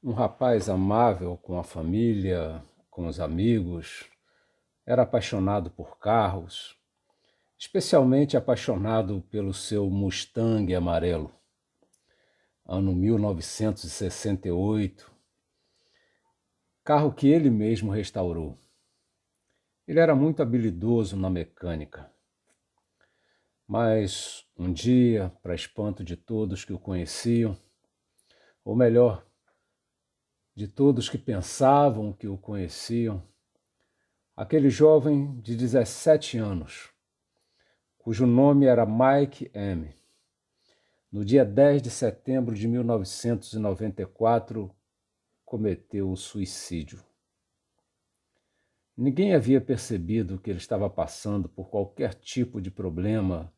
Um rapaz amável com a família, com os amigos, era apaixonado por carros, especialmente apaixonado pelo seu Mustang amarelo. Ano 1968, carro que ele mesmo restaurou. Ele era muito habilidoso na mecânica, mas um dia, para espanto de todos que o conheciam, ou melhor, de todos que pensavam que o conheciam, aquele jovem de 17 anos, cujo nome era Mike M., no dia 10 de setembro de 1994, cometeu o suicídio. Ninguém havia percebido que ele estava passando por qualquer tipo de problema,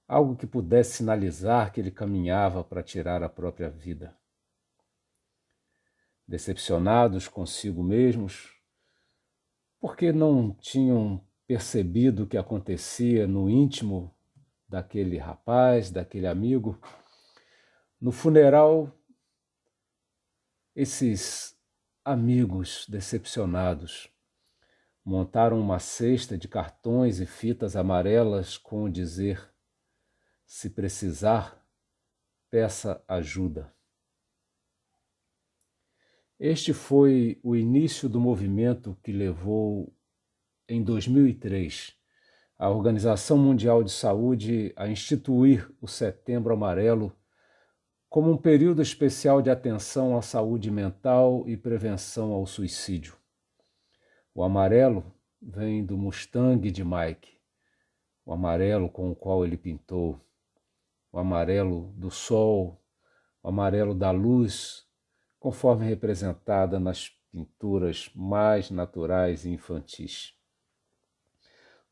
algo que pudesse sinalizar que ele caminhava para tirar a própria vida. Decepcionados consigo mesmos, porque não tinham percebido o que acontecia no íntimo daquele rapaz, daquele amigo. No funeral, esses amigos decepcionados montaram uma cesta de cartões e fitas amarelas com o dizer: se precisar, peça ajuda. Este foi o início do movimento que levou, em 2003, a Organização Mundial de Saúde a instituir o Setembro Amarelo como um período especial de atenção à saúde mental e prevenção ao suicídio. O amarelo vem do Mustang de Mike, o amarelo com o qual ele pintou, o amarelo do sol, o amarelo da luz, conforme representada nas pinturas mais naturais e infantis.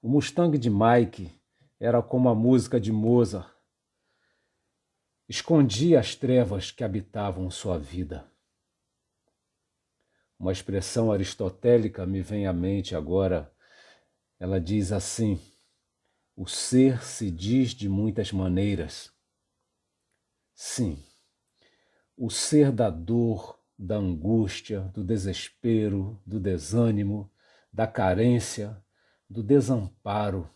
O Mustang de Mike era como a música de Mozart, escondia as trevas que habitavam sua vida. Uma expressão aristotélica me vem à mente agora. Ela diz assim: o ser se diz de muitas maneiras. Sim, o ser da dor, da angústia, do desespero, do desânimo, da carência, do desamparo,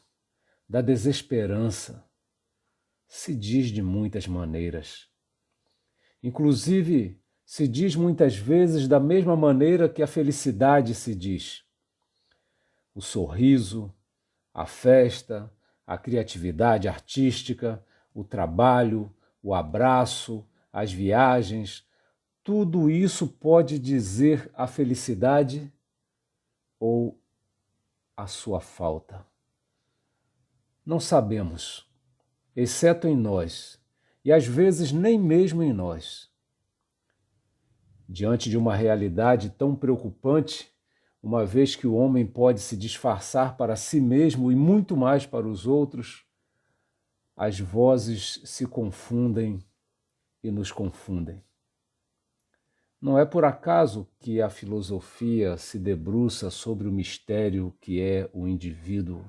da desesperança, se diz de muitas maneiras. Inclusive, se diz muitas vezes da mesma maneira que a felicidade se diz. O sorriso, a festa, a criatividade artística, o trabalho, o abraço, as viagens, tudo isso pode dizer a felicidade ou a sua falta. Não sabemos, exceto em nós, e às vezes nem mesmo em nós. Diante de uma realidade tão preocupante, uma vez que o homem pode se disfarçar para si mesmo e muito mais para os outros, as vozes se confundem e nos confundem. Não é por acaso que a filosofia se debruça sobre o mistério que é o indivíduo,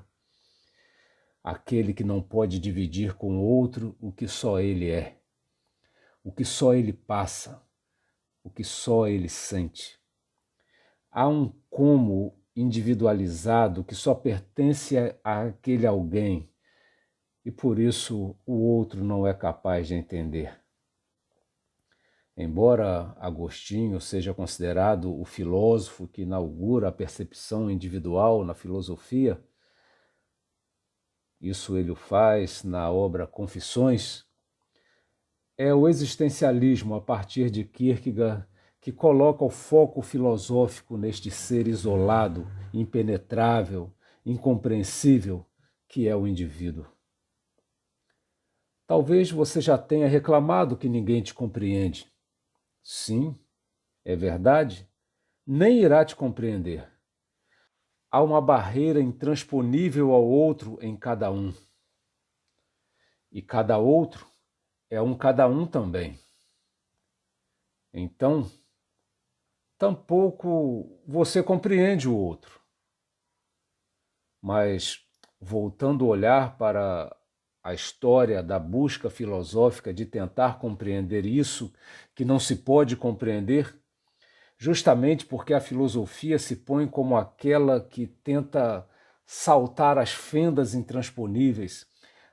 aquele que não pode dividir com o outro o que só ele é, o que só ele passa, o que só ele sente. Há um como individualizado que só pertence àquele alguém e por isso o outro não é capaz de entender. Embora Agostinho seja considerado o filósofo que inaugura a percepção individual na filosofia, isso ele o faz na obra Confissões, é o existencialismo a partir de Kierkegaard que coloca o foco filosófico neste ser isolado, impenetrável, incompreensível que é o indivíduo. Talvez você já tenha reclamado que ninguém te compreende. Sim, é verdade, nem irá te compreender. Há uma barreira intransponível ao outro em cada um. E cada outro é um cada um também. Então, tampouco você compreende o outro. Mas, voltando a olhar para a história da busca filosófica de tentar compreender isso que não se pode compreender, justamente porque a filosofia se põe como aquela que tenta saltar as fendas intransponíveis,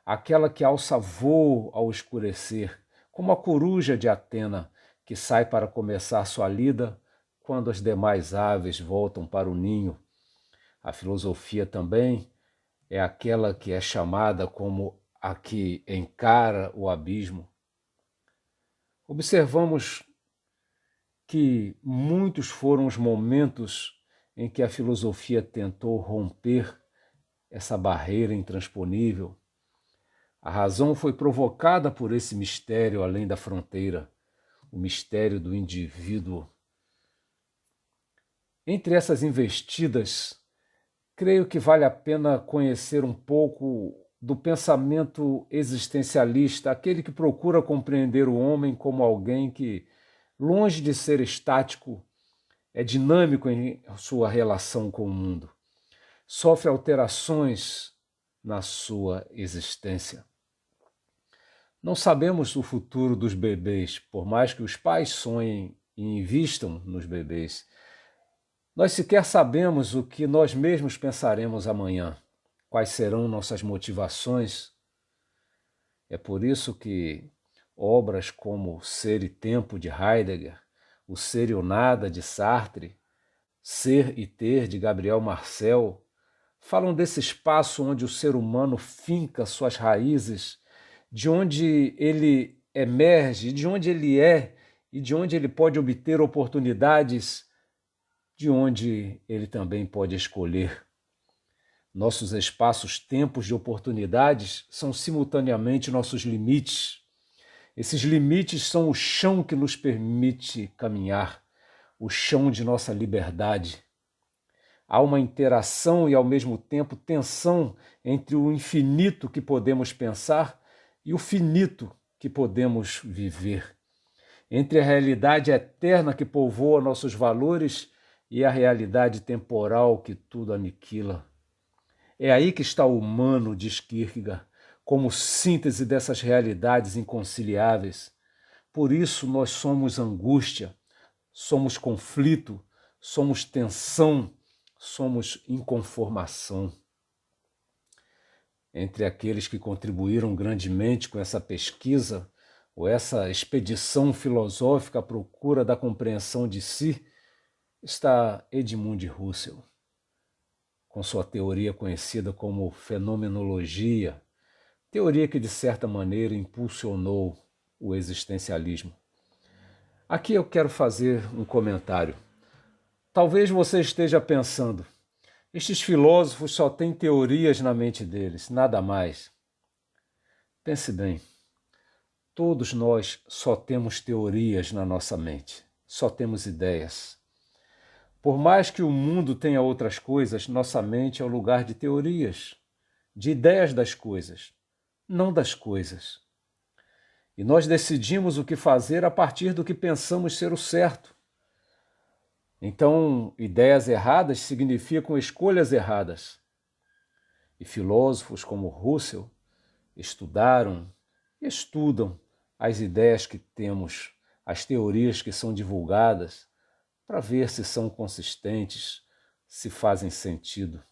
aquela que alça voo ao escurecer, como a coruja de Atena, que sai para começar sua lida quando as demais aves voltam para o ninho. A filosofia também é aquela que é chamada como a que encara o abismo. Observamos que muitos foram os momentos em que a filosofia tentou romper essa barreira intransponível. A razão foi provocada por esse mistério além da fronteira, o mistério do indivíduo. Entre essas investidas, creio que vale a pena conhecer um pouco do pensamento existencialista, aquele que procura compreender o homem como alguém que, longe de ser estático, é dinâmico em sua relação com o mundo, sofre alterações na sua existência. Não sabemos o futuro dos bebês, por mais que os pais sonhem e invistam nos bebês. Nós sequer sabemos o que nós mesmos pensaremos amanhã, quais serão nossas motivações. É por isso que obras como Ser e Tempo, de Heidegger, O Ser e o Nada, de Sartre, Ser e Ter, de Gabriel Marcel, falam desse espaço onde o ser humano finca suas raízes, de onde ele emerge, de onde ele é e de onde ele pode obter oportunidades, de onde ele também pode escolher. Nossos espaços-tempos de oportunidades são simultaneamente nossos limites. Esses limites são o chão que nos permite caminhar, o chão de nossa liberdade. Há uma interação e, ao mesmo tempo, tensão entre o infinito que podemos pensar e o finito que podemos viver. Entre a realidade eterna que povoa nossos valores e a realidade temporal que tudo aniquila. É aí que está o humano, diz Kierkegaard, como síntese dessas realidades inconciliáveis. Por isso nós somos angústia, somos conflito, somos tensão, somos inconformação. Entre aqueles que contribuíram grandemente com essa pesquisa, ou essa expedição filosófica à procura da compreensão de si, está Edmund Husserl, com sua teoria conhecida como fenomenologia, teoria que, de certa maneira, impulsionou o existencialismo. Aqui eu quero fazer um comentário. Talvez você esteja pensando, estes filósofos só têm teorias na mente deles, nada mais. Pense bem, todos nós só temos teorias na nossa mente, só temos ideias. Por mais que o mundo tenha outras coisas, nossa mente é o lugar de teorias, de ideias das coisas, não das coisas. E nós decidimos o que fazer a partir do que pensamos ser o certo. Então, ideias erradas significam escolhas erradas. E filósofos como Husserl estudaram e estudam as ideias que temos, as teorias que são divulgadas, para ver se são consistentes, se fazem sentido.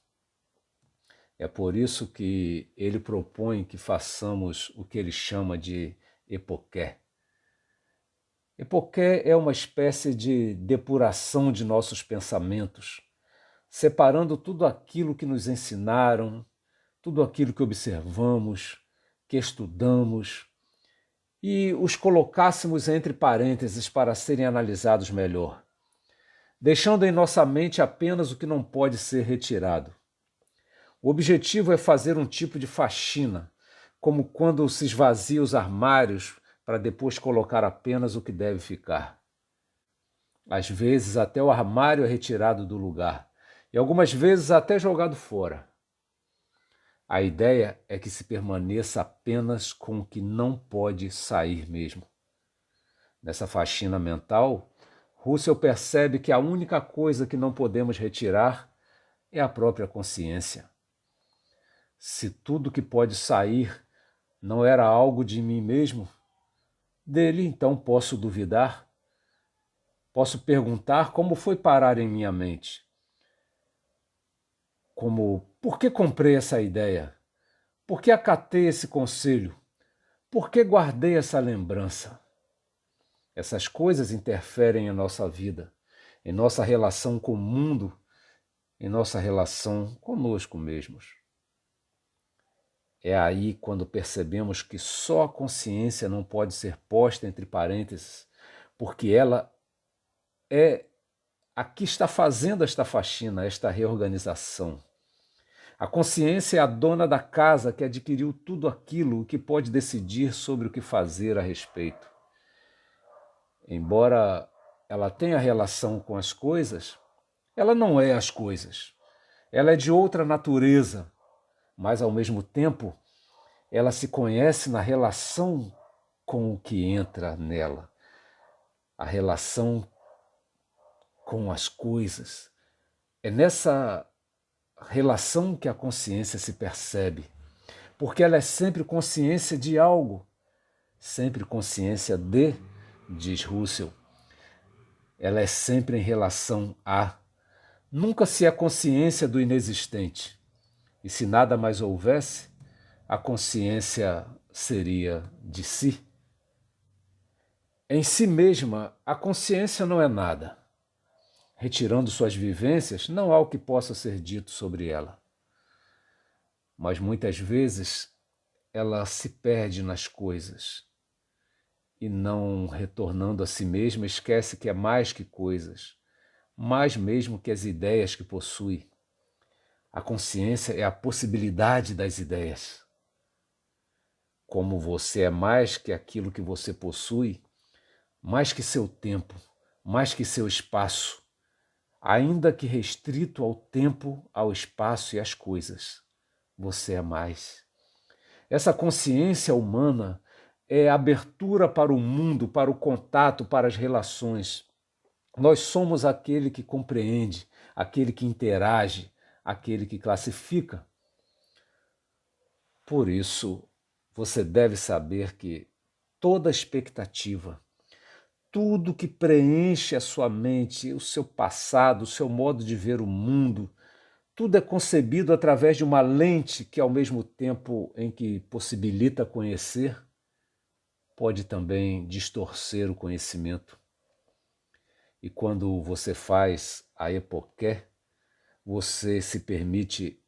É por isso que ele propõe que façamos o que ele chama de epoqué. Epoqué é uma espécie de depuração de nossos pensamentos, separando tudo aquilo que nos ensinaram, tudo aquilo que observamos, que estudamos, e os colocássemos entre parênteses para serem analisados melhor, deixando em nossa mente apenas o que não pode ser retirado. O objetivo é fazer um tipo de faxina, como quando se esvazia os armários para depois colocar apenas o que deve ficar. Às vezes até o armário é retirado do lugar, e algumas vezes até jogado fora. A ideia é que se permaneça apenas com o que não pode sair mesmo. Nessa faxina mental, Husserl percebe que a única coisa que não podemos retirar é a própria consciência. Se tudo que pode sair não era algo de mim mesmo, dele então posso duvidar? Posso perguntar como foi parar em minha mente. Por que comprei essa ideia? Por que acatei esse conselho? Por que guardei essa lembrança? Essas coisas interferem em nossa vida, em nossa relação com o mundo, em nossa relação conosco mesmos. É aí quando percebemos que só a consciência não pode ser posta entre parênteses, porque ela é a que está fazendo esta faxina, esta reorganização. A consciência é a dona da casa que adquiriu tudo aquilo que pode decidir sobre o que fazer a respeito. Embora ela tenha relação com as coisas, ela não é as coisas. Ela é de outra natureza, mas ao mesmo tempo ela se conhece na relação com o que entra nela, a relação com as coisas. É nessa relação que a consciência se percebe, porque ela é sempre consciência de algo, sempre consciência de, diz Russell. Ela é sempre em relação a. Nunca se é consciência do inexistente. E se nada mais houvesse, a consciência seria de si. Em si mesma, a consciência não é nada. Retirando suas vivências, não há o que possa ser dito sobre ela. Mas muitas vezes ela se perde nas coisas e, não retornando a si mesma, esquece que é mais que coisas, mais mesmo que as ideias que possui. A consciência é a possibilidade das ideias. Como você é mais que aquilo que você possui, mais que seu tempo, mais que seu espaço, ainda que restrito ao tempo, ao espaço e às coisas, você é mais. Essa consciência humana é abertura para o mundo, para o contato, para as relações. Nós somos aquele que compreende, aquele que interage, aquele que classifica. Por isso, você deve saber que toda expectativa, tudo que preenche a sua mente, o seu passado, o seu modo de ver o mundo, tudo é concebido através de uma lente que, ao mesmo tempo em que possibilita conhecer, pode também distorcer o conhecimento. E quando você faz a epoqué, você se permite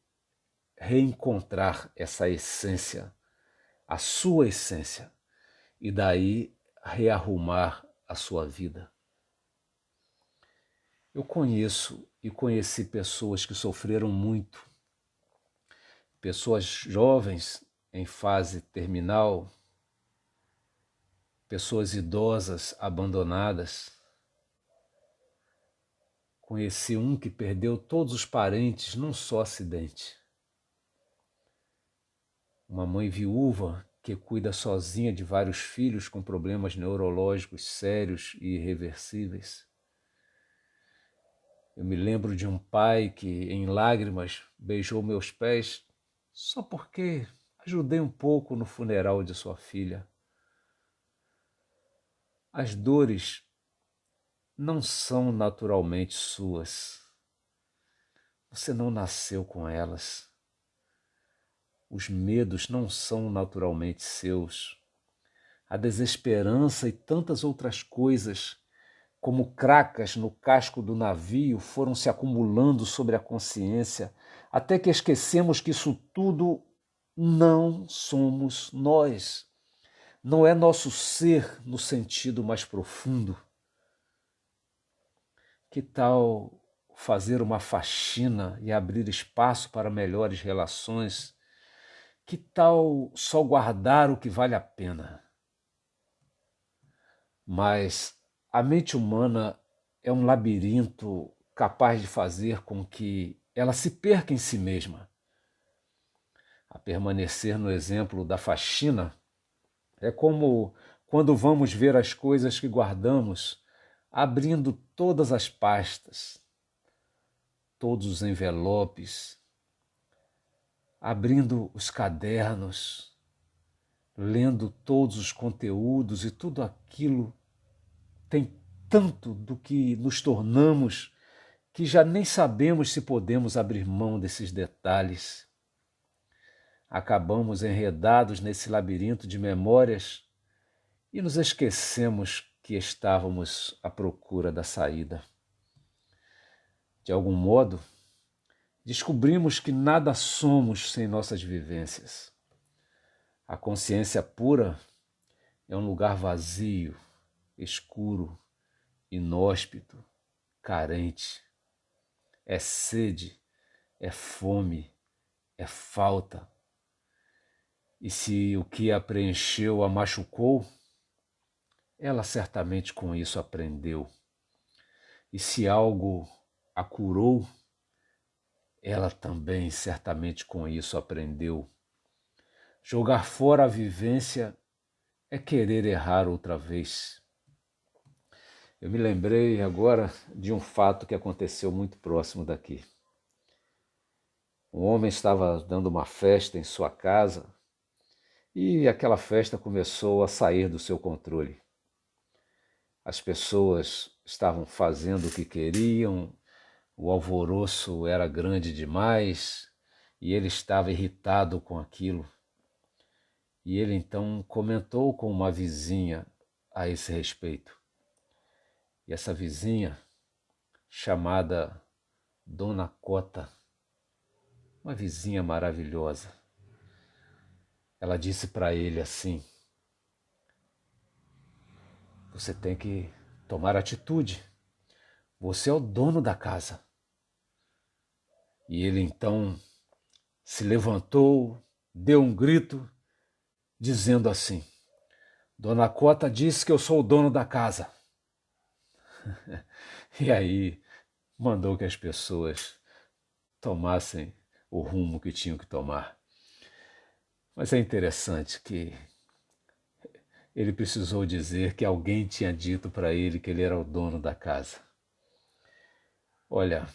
reencontrar essa essência, a sua essência, e daí rearrumar a sua vida. Eu conheço e conheci pessoas que sofreram muito, pessoas jovens em fase terminal, pessoas idosas abandonadas. Conheci um que perdeu todos os parentes num só acidente. Uma mãe viúva que cuida sozinha de vários filhos com problemas neurológicos sérios e irreversíveis. Eu me lembro de um pai que, em lágrimas, beijou meus pés só porque ajudei um pouco no funeral de sua filha. As dores não são naturalmente suas. Você não nasceu com elas. Os medos não são naturalmente seus. A desesperança e tantas outras coisas, como cracas no casco do navio, foram se acumulando sobre a consciência, até que esquecemos que isso tudo não somos nós. Não é nosso ser no sentido mais profundo. Que tal fazer uma faxina e abrir espaço para melhores relações? Que tal só guardar o que vale a pena? Mas a mente humana é um labirinto capaz de fazer com que ela se perca em si mesma. A permanecer no exemplo da faxina, é como quando vamos ver as coisas que guardamos, abrindo todas as pastas, todos os envelopes, abrindo os cadernos, lendo todos os conteúdos, e tudo aquilo tem tanto do que nos tornamos que já nem sabemos se podemos abrir mão desses detalhes. Acabamos enredados nesse labirinto de memórias e nos esquecemos que estávamos à procura da saída. De algum modo, descobrimos que nada somos sem nossas vivências. A consciência pura é um lugar vazio, escuro, inóspito, carente. É sede, é fome, é falta. E se o que a preencheu a machucou, ela certamente com isso aprendeu. E se algo a curou, ela também certamente com isso aprendeu. Jogar fora a vivência é querer errar outra vez. Eu me lembrei agora de um fato que aconteceu muito próximo daqui. Um homem estava dando uma festa em sua casa e aquela festa começou a sair do seu controle. As pessoas estavam fazendo o que queriam, o alvoroço era grande demais e ele estava irritado com aquilo. E ele então comentou com uma vizinha a esse respeito. E essa vizinha, chamada Dona Cota, uma vizinha maravilhosa, ela disse para ele assim: você tem que tomar atitude, você é o dono da casa. E ele então se levantou, deu um grito, dizendo assim: Dona Cota disse que eu sou o dono da casa. E aí mandou que as pessoas tomassem o rumo que tinham que tomar. Mas é interessante que ele precisou dizer que alguém tinha dito para ele que ele era o dono da casa. Olha,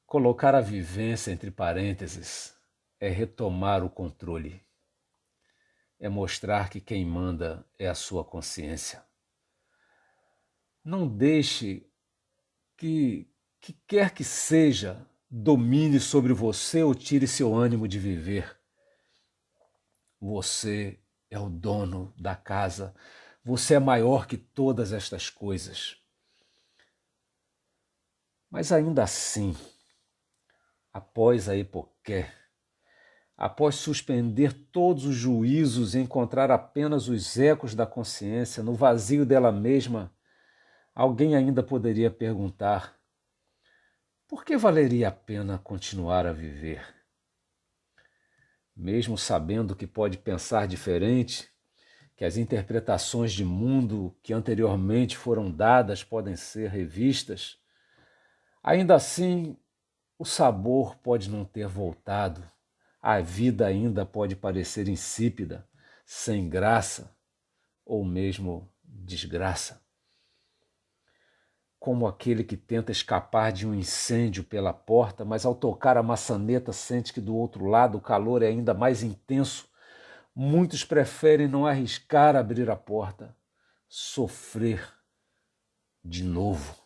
colocar a vivência entre parênteses é retomar o controle. É mostrar que quem manda é a sua consciência. Não deixe que quer que seja domine sobre você ou tire seu ânimo de viver. Você é o dono da casa. Você é maior que todas estas coisas. Mas ainda assim, após a hipoqué, após suspender todos os juízos e encontrar apenas os ecos da consciência no vazio dela mesma, alguém ainda poderia perguntar: por que valeria a pena continuar a viver? Mesmo sabendo que pode pensar diferente, que as interpretações de mundo que anteriormente foram dadas podem ser revistas, ainda assim o sabor pode não ter voltado, a vida ainda pode parecer insípida, sem graça ou mesmo desgraça. Como aquele que tenta escapar de um incêndio pela porta, mas ao tocar a maçaneta sente que do outro lado o calor é ainda mais intenso. Muitos preferem não arriscar abrir a porta, sofrer de novo.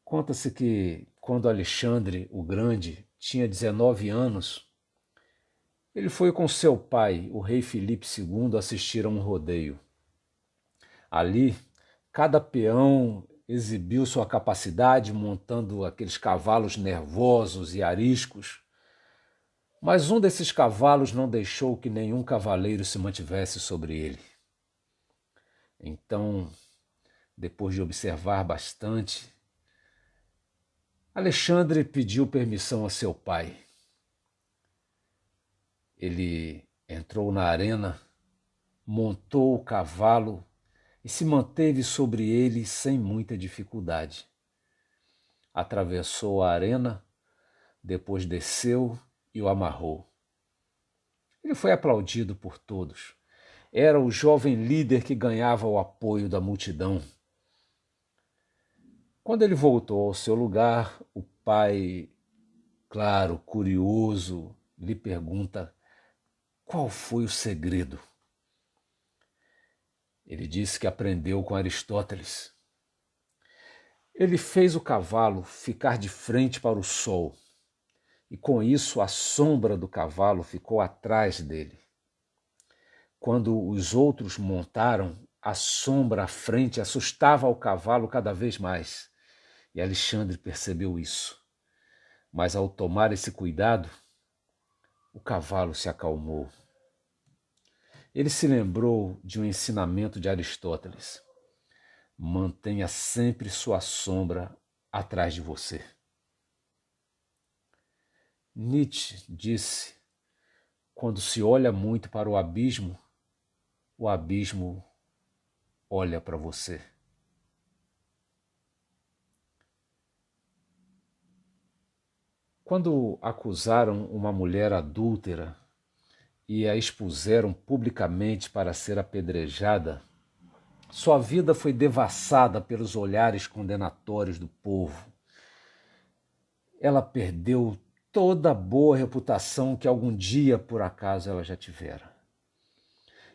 Conta-se que quando Alexandre o Grande tinha 19 anos, ele foi com seu pai, o rei Filipe II, assistir a um rodeio. Ali, cada peão exibiu sua capacidade montando aqueles cavalos nervosos e ariscos, mas um desses cavalos não deixou que nenhum cavaleiro se mantivesse sobre ele. Então, depois de observar bastante, Alexandre pediu permissão a seu pai. Ele entrou na arena, montou o cavalo e se manteve sobre ele sem muita dificuldade. Atravessou a arena, depois desceu e o amarrou. Ele foi aplaudido por todos. Era o jovem líder que ganhava o apoio da multidão. Quando ele voltou ao seu lugar, o pai, claro, curioso, lhe pergunta: qual foi o segredo? Ele disse que aprendeu com Aristóteles. Ele fez o cavalo ficar de frente para o sol, e com isso a sombra do cavalo ficou atrás dele. Quando os outros montaram, a sombra à frente assustava o cavalo cada vez mais, e Alexandre percebeu isso. Mas ao tomar esse cuidado, o cavalo se acalmou. Ele se lembrou de um ensinamento de Aristóteles: mantenha sempre sua sombra atrás de você. Nietzsche disse: quando se olha muito para o abismo olha para você. Quando acusaram uma mulher adúltera e a expuseram publicamente para ser apedrejada, sua vida foi devassada pelos olhares condenatórios do povo. Ela perdeu toda a boa reputação que algum dia, por acaso, ela já tivera.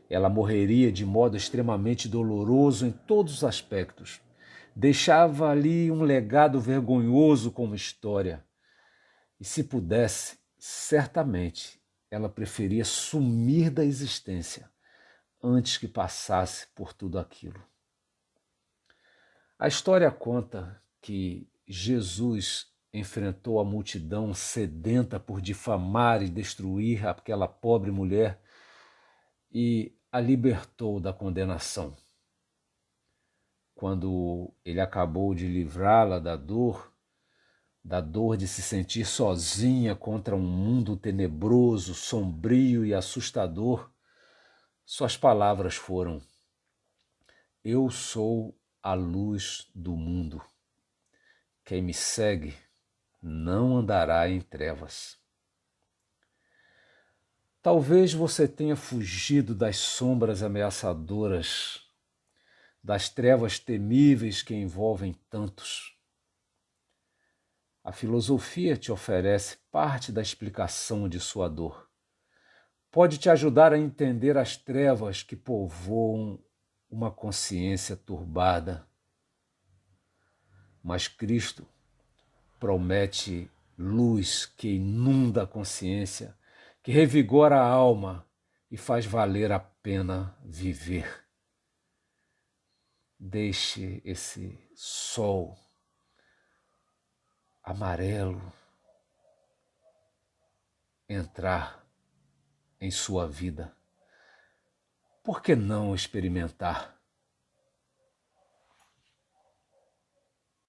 Ela morreria de modo extremamente doloroso em todos os aspectos. Deixava ali um legado vergonhoso como história. E se pudesse, certamente, ela preferia sumir da existência antes que passasse por tudo aquilo. A história conta que Jesus enfrentou a multidão sedenta por difamar e destruir aquela pobre mulher e a libertou da condenação. Quando ele acabou de livrá-la da dor de se sentir sozinha contra um mundo tenebroso, sombrio e assustador, suas palavras foram: eu sou a luz do mundo. Quem me segue não andará em trevas. Talvez você tenha fugido das sombras ameaçadoras, das trevas temíveis que envolvem tantos. A filosofia te oferece parte da explicação de sua dor. Pode te ajudar a entender as trevas que povoam uma consciência turbada. Mas Cristo promete luz que inunda a consciência, que revigora a alma e faz valer a pena viver. Deixe esse sol amarelo entrar em sua vida. Por que não experimentar?